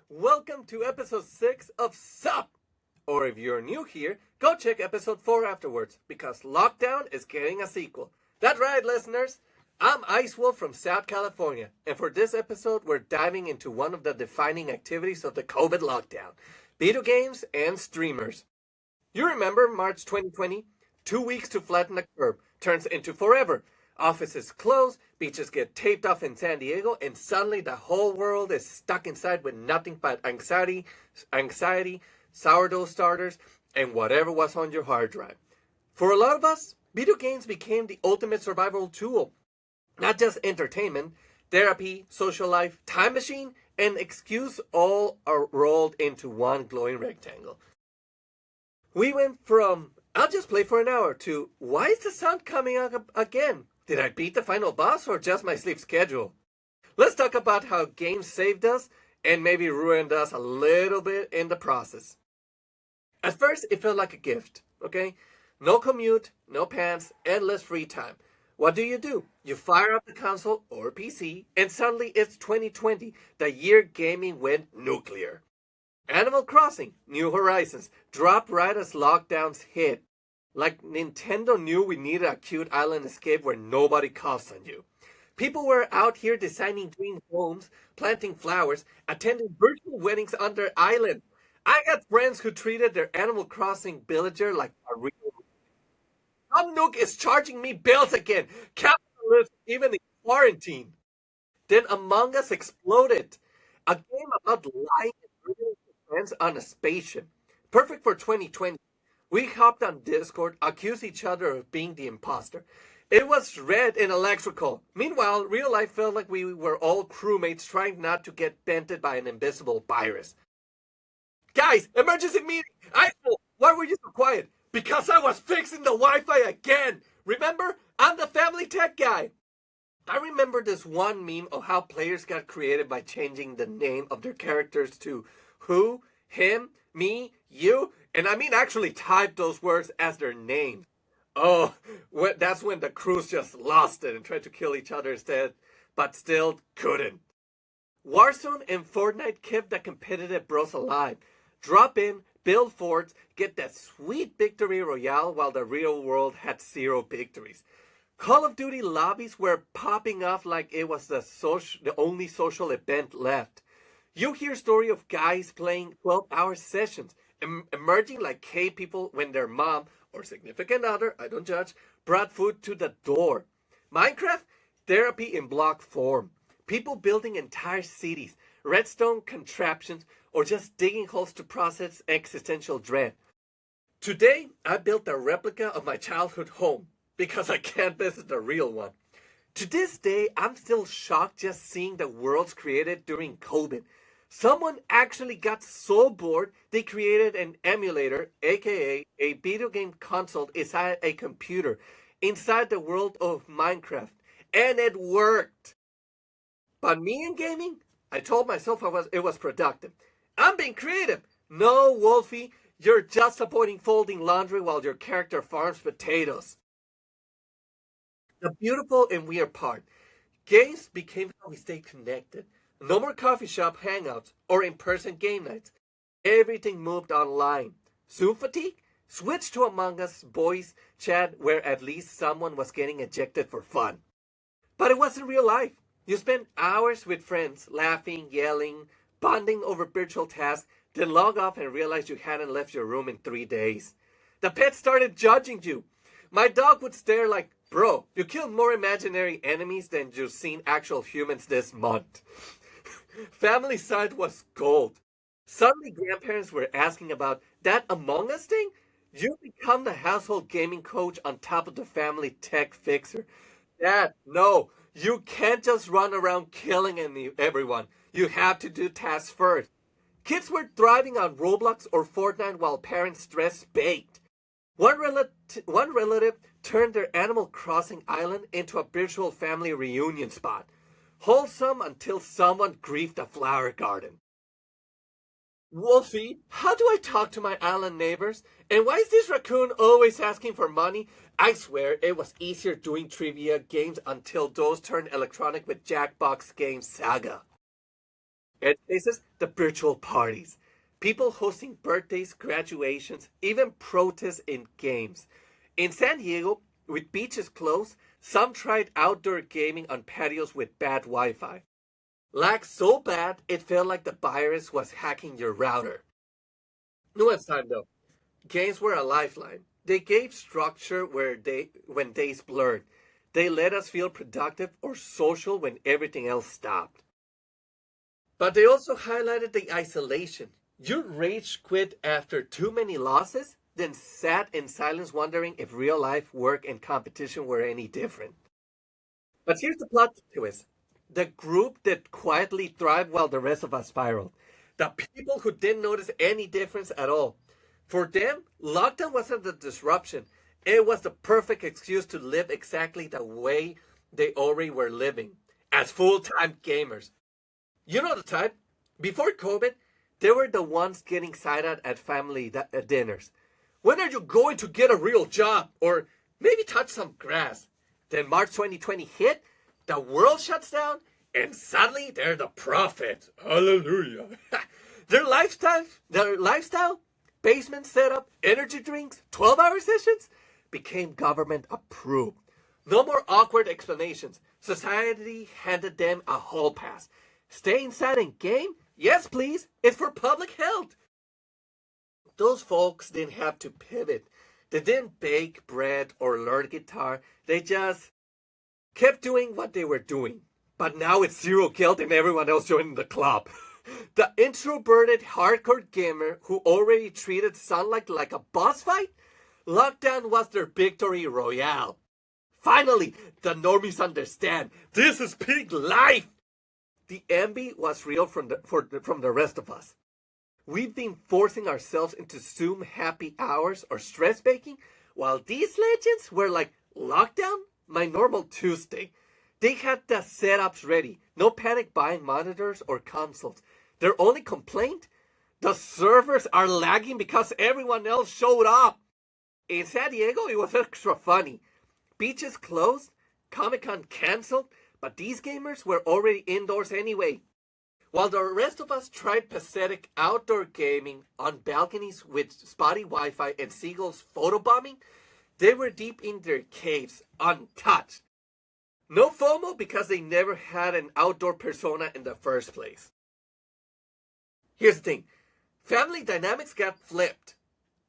Welcome to episode 6 of Sup! Or if you're new here, go check episode 4 afterwards, because Lockdown is getting a sequel. That's right, listeners! I'm Ice Wolf from South California, and for this episode, we're diving into one of the defining activities of the COVID lockdown: video games and streamers. You remember March 2020? 2 weeks to flatten the curve turns into forever. Offices close, beaches get taped off in San Diego, and suddenly the whole world is stuck inside with nothing but anxiety, sourdough starters, and whatever was on your hard drive. For a lot of us, video games became the ultimate survival tool. Not just entertainment, therapy, social life, time machine, and excuse all are rolled into one glowing rectangle. We went from, I'll just play for an hour, to, why is the sun coming up again? Did I beat the final boss or just my sleep schedule? Let's talk about how games saved us and maybe ruined us a little bit in the process. At first, it felt like a gift, okay? No commute, no pants, endless free time. What do? You fire up the console or PC, and suddenly it's 2020, the year gaming went nuclear. Animal Crossing, New Horizons, dropped right as lockdowns hit. Like Nintendo knew we needed a cute island escape where nobody coughs on you. People were out here designing dream homes, planting flowers, attending virtual weddings on their island. I got friends who treated their Animal Crossing villager like a real. Some Nook is charging me bills again. Capitalism, even in quarantine. Then Among Us exploded. A game about lying and murdering friends on a spaceship. Perfect for 2020. We hopped on Discord, accused each other of being the impostor. It was red and electrical. Meanwhile, real life felt like we were all crewmates trying not to get dented by an invisible virus. Guys, emergency meeting! Why were you so quiet? Because I was fixing the Wi-Fi again! Remember? I'm the family tech guy! I remember this one meme of how players got creative by changing the name of their characters to who, him, me, you, and I mean actually type those words as their name. Oh, that's when the crews just lost it and tried to kill each other instead, but still couldn't. Warzone and Fortnite kept the competitive bros alive. Drop in, build forts, get that sweet victory royale while the real world had zero victories. Call of Duty lobbies were popping off like it was the only social event left. You hear story of guys playing 12-hour sessions, emerging like cave people when their mom or significant other, I don't judge, brought food to the door. Minecraft? Therapy in block form. People building entire cities, redstone contraptions, or just digging holes to process existential dread. Today, I built a replica of my childhood home because I can't visit the real one. To this day, I'm still shocked just seeing the worlds created during COVID. Someone actually got so bored they created an emulator, aka a video game console inside a computer, inside the world of Minecraft. And it worked! But me in gaming? I told myself it was productive. I'm being creative! No, Wolfie, you're just avoiding folding laundry while your character farms potatoes. The beautiful and weird part. Games became how we stay connected. No more coffee shop hangouts or in-person game nights. Everything moved online. Zoom fatigue? Switch to Among Us voice chat where at least someone was getting ejected for fun. But it wasn't real life. You spent hours with friends, laughing, yelling, bonding over virtual tasks, then log off and realize you hadn't left your room in 3 days. The pets started judging you. My dog would stare like, bro, you killed more imaginary enemies than you've seen actual humans this month. Family side was gold. Suddenly grandparents were asking about that Among Us thing? You become the household gaming coach on top of the family tech fixer. Dad, no, you can't just run around killing everyone. You have to do tasks first. Kids were thriving on Roblox or Fortnite while parents stress baked. One relative turned their Animal Crossing island into a virtual family reunion spot. Wholesome until someone griefed a flower garden. Wolfie, how do I talk to my island neighbors? And why is this raccoon always asking for money? I swear it was easier doing trivia games until those turned electronic with Jackbox Games Saga. Edge cases, the virtual parties. People hosting birthdays, graduations, even protests in games. In San Diego, with beaches closed, some tried outdoor gaming on patios with bad Wi Fi. Lag so bad it felt like the virus was hacking your router. Nuance time though. Games were a lifeline. They gave structure when days blurred. They let us feel productive or social when everything else stopped. But they also highlighted the isolation. You rage quit after too many losses, then sat in silence wondering if real life, work, and competition were any different. But here's the plot twist. The group that quietly thrived while the rest of us spiraled. The people who didn't notice any difference at all. For them, lockdown wasn't a disruption. It was the perfect excuse to live exactly the way they already were living as full time gamers. You know the type. Before COVID, they were the ones getting side-eyed at family dinners. When are you going to get a real job? Or maybe touch some grass. Then March 2020 hit, the world shuts down, and suddenly they're the prophet. Hallelujah. their lifestyle, basement setup, energy drinks, 12-hour sessions, became government approved. No more awkward explanations. Society handed them a hall pass. Stay inside and game? Yes, please. It's for public health. Those folks didn't have to pivot. They didn't bake bread or learn guitar. They just kept doing what they were doing. But now it's zero guilt and everyone else joining the club. The introverted hardcore gamer who already treated sunlight like a boss fight? Lockdown was their victory royale. Finally, the normies understand. This is peak life. The envy was real from the rest of us. We've been forcing ourselves into Zoom happy hours or stress baking, while these legends were like, lockdown? My normal Tuesday. They had the setups ready. No panic buying monitors or consoles. Their only complaint? The servers are lagging because everyone else showed up. In San Diego, it was extra funny. Beaches closed, Comic-Con canceled, but these gamers were already indoors anyway. While the rest of us tried pathetic outdoor gaming on balconies with spotty Wi-Fi and seagulls photobombing, they were deep in their caves, untouched. No FOMO because they never had an outdoor persona in the first place. Here's the thing. Family dynamics got flipped.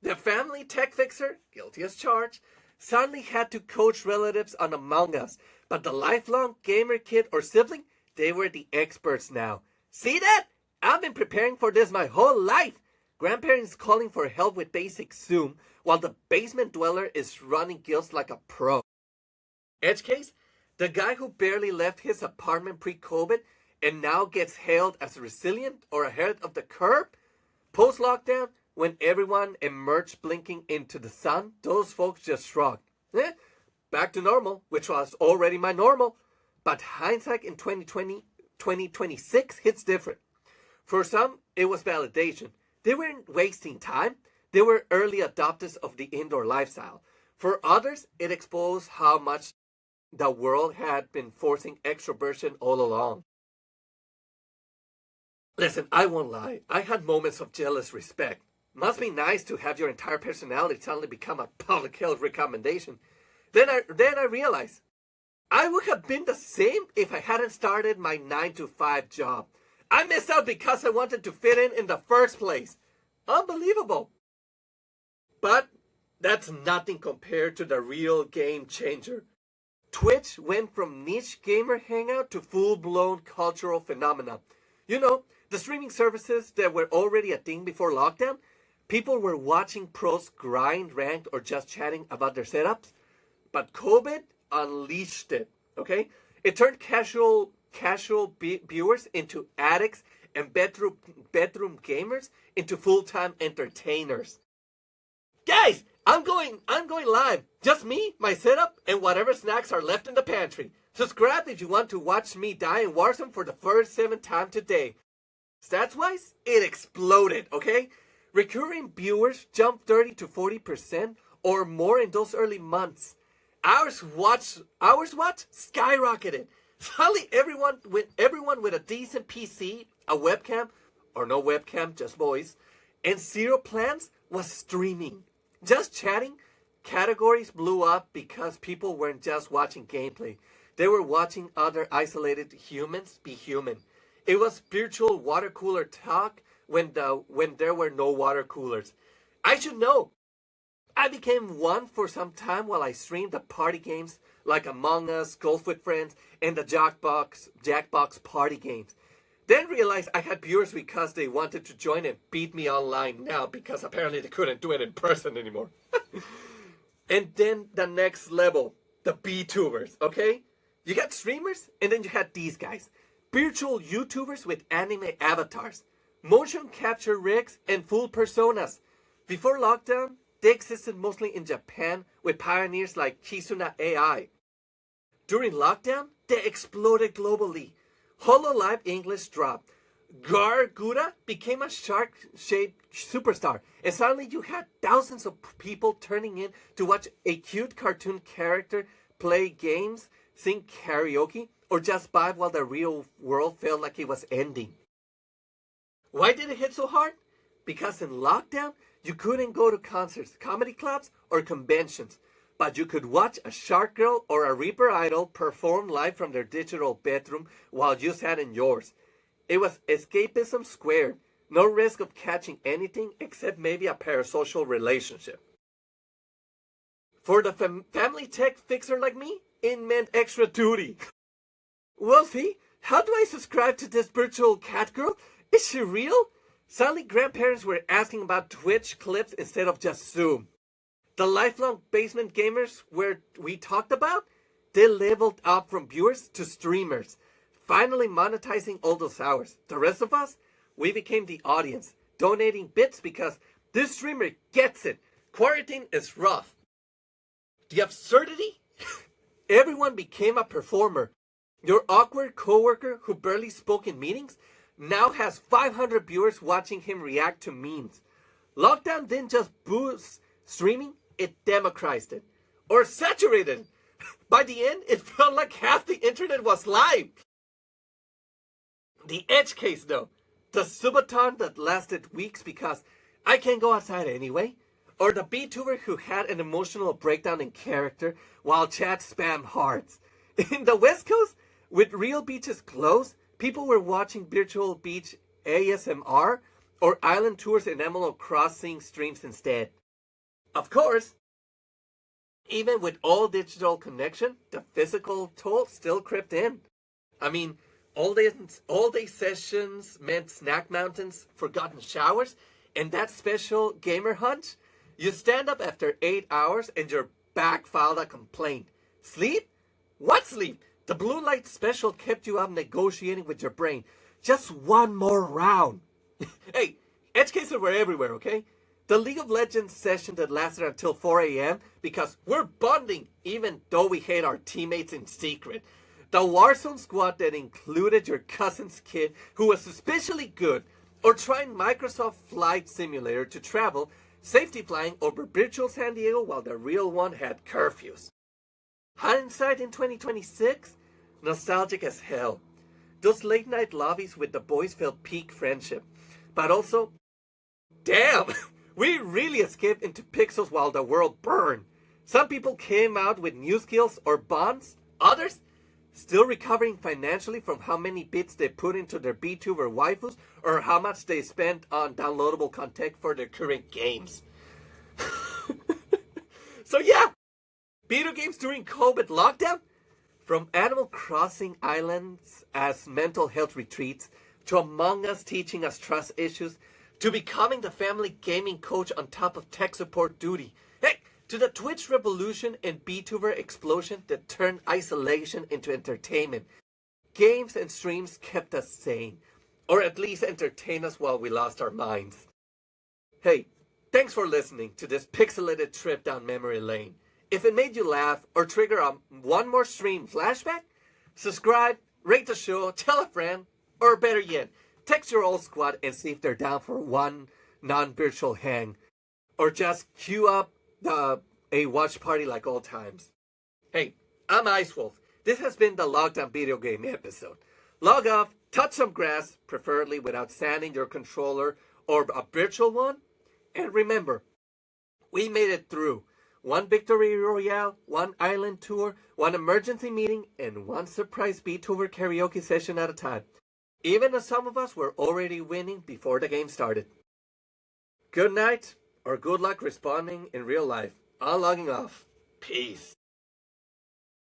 The family tech fixer, guilty as charged, suddenly had to coach relatives on Among Us, but the lifelong gamer kid or sibling, they were the experts now. See that? I've been preparing for this my whole life. Grandparents calling for help with basic Zoom, while the basement dweller is running guilds like a pro. Edge case? The guy who barely left his apartment pre-COVID and now gets hailed as resilient or ahead of the curve? Post-lockdown, when everyone emerged blinking into the sun, those folks just shrugged. Back to normal, which was already my normal. But hindsight in 2026 hits different. For some, it was validation. They weren't wasting time. They were early adopters of the indoor lifestyle. For others, it exposed how much the world had been forcing extroversion all along. Listen, I won't lie. I had moments of jealous respect. Must be nice to have your entire personality suddenly become a public health recommendation. Then I realized I would have been the same if I hadn't started my 9 to 5 job. I missed out because I wanted to fit in the first place. Unbelievable. But that's nothing compared to the real game changer. Twitch went from niche gamer hangout to full-blown cultural phenomena. You know, the streaming services that were already a thing before lockdown, people were watching pros grind, ranked, or just chatting about their setups. But COVID unleashed it, okay? It turned casual viewers into addicts and bedroom gamers into full-time entertainers. Guys, I'm going live. Just me, my setup, and whatever snacks are left in the pantry. Subscribe if you want to watch me die in Warzone for the first 7th time today. Stats-wise, it exploded, okay? Recurring viewers jumped 30 to 40% or more in those early months. Hours watched skyrocketed. Suddenly, everyone with a decent PC, a webcam, or no webcam, just voice, and zero plans was streaming. Just chatting. Categories blew up because people weren't just watching gameplay. They were watching other isolated humans be human. It was spiritual water cooler talk when there were no water coolers. I should know. I became one for some time while I streamed the party games like Among Us, Golf with Friends, and the Jackbox party games. Then realized I had viewers because they wanted to join and beat me online now because apparently they couldn't do it in person anymore. And then the next level, the B-tubers, okay? You got streamers, and then you had these guys. Virtual YouTubers with anime avatars, motion capture rigs, and full personas. Before lockdown, they existed mostly in Japan with pioneers like Kizuna AI. During lockdown, they exploded globally. HoloLive English dropped. Gargura became a shark-shaped superstar, and suddenly you had thousands of people turning in to watch a cute cartoon character play games, sing karaoke, or just vibe while the real world felt like it was ending. Why did it hit so hard? Because in lockdown, you couldn't go to concerts, comedy clubs, or conventions, but you could watch a Shark Girl or a Reaper Idol perform live from their digital bedroom while you sat in yours. It was escapism squared. No risk of catching anything except maybe a parasocial relationship. For the family tech fixer like me, it meant extra duty. Wolfie, how do I subscribe to this virtual cat girl? Is she real? Suddenly grandparents were asking about Twitch clips instead of just Zoom. The lifelong basement gamers where we talked about, they leveled up from viewers to streamers, finally monetizing all those hours. The rest of us, we became the audience, donating bits because this streamer gets it. Quarantine is rough. The absurdity? Everyone became a performer. Your awkward coworker who barely spoke in meetings now has 500 viewers watching him react to memes. Lockdown didn't just boost streaming, it democratized it. Or saturated it. By the end, it felt like half the internet was live. The edge case though, the subathon that lasted weeks because I can't go outside anyway, or the VTuber who had an emotional breakdown in character while chat spam hearts. In the West Coast, with real beaches closed, people were watching virtual beach ASMR or island tours and Animal Crossing streams instead. Of course, even with all digital connection, the physical toll still crept in. I mean, all day sessions meant snack mountains, forgotten showers, and that special gamer hunch. You stand up after 8 hours and your back filed a complaint. Sleep? What sleep? The blue light special kept you up negotiating with your brain. Just one more round. Hey, edge cases were everywhere, okay? The League of Legends session that lasted until 4 a.m. because we're bonding even though we hate our teammates in secret. The Warzone squad that included your cousin's kid who was especially good, or trying Microsoft Flight Simulator to travel, safety flying over virtual San Diego while the real one had curfews. Hindsight in 2026? Nostalgic as hell. Those late night lobbies with the boys felt peak friendship. But also, damn, we really escaped into pixels while the world burned. Some people came out with new skills or bonds. Others, still recovering financially from how many bits they put into their VTuber waifus or how much they spent on downloadable content for their current games. So yeah, video games during COVID lockdown? From Animal Crossing islands as mental health retreats, to Among Us teaching us trust issues, to becoming the family gaming coach on top of tech support duty. Heck, to the Twitch revolution and VTuber explosion that turned isolation into entertainment. Games and streams kept us sane, or at least entertained us while we lost our minds. Hey, thanks for listening to this pixelated trip down memory lane. If it made you laugh or trigger one more stream flashback, subscribe, rate the show, tell a friend, or better yet, text your old squad and see if they're down for one non-virtual hang. Or just queue up a watch party like old times. Hey, I'm Ice Wolf. This has been the Lockdown Video Game episode. Log off, touch some grass, preferably without sanding your controller or a virtual one. And remember, we made it through. One victory royale, one island tour, one emergency meeting, and one surprise VTuber karaoke session at a time. Even as some of us were already winning before the game started. Good night, or good luck responding in real life. I'm logging off. Peace.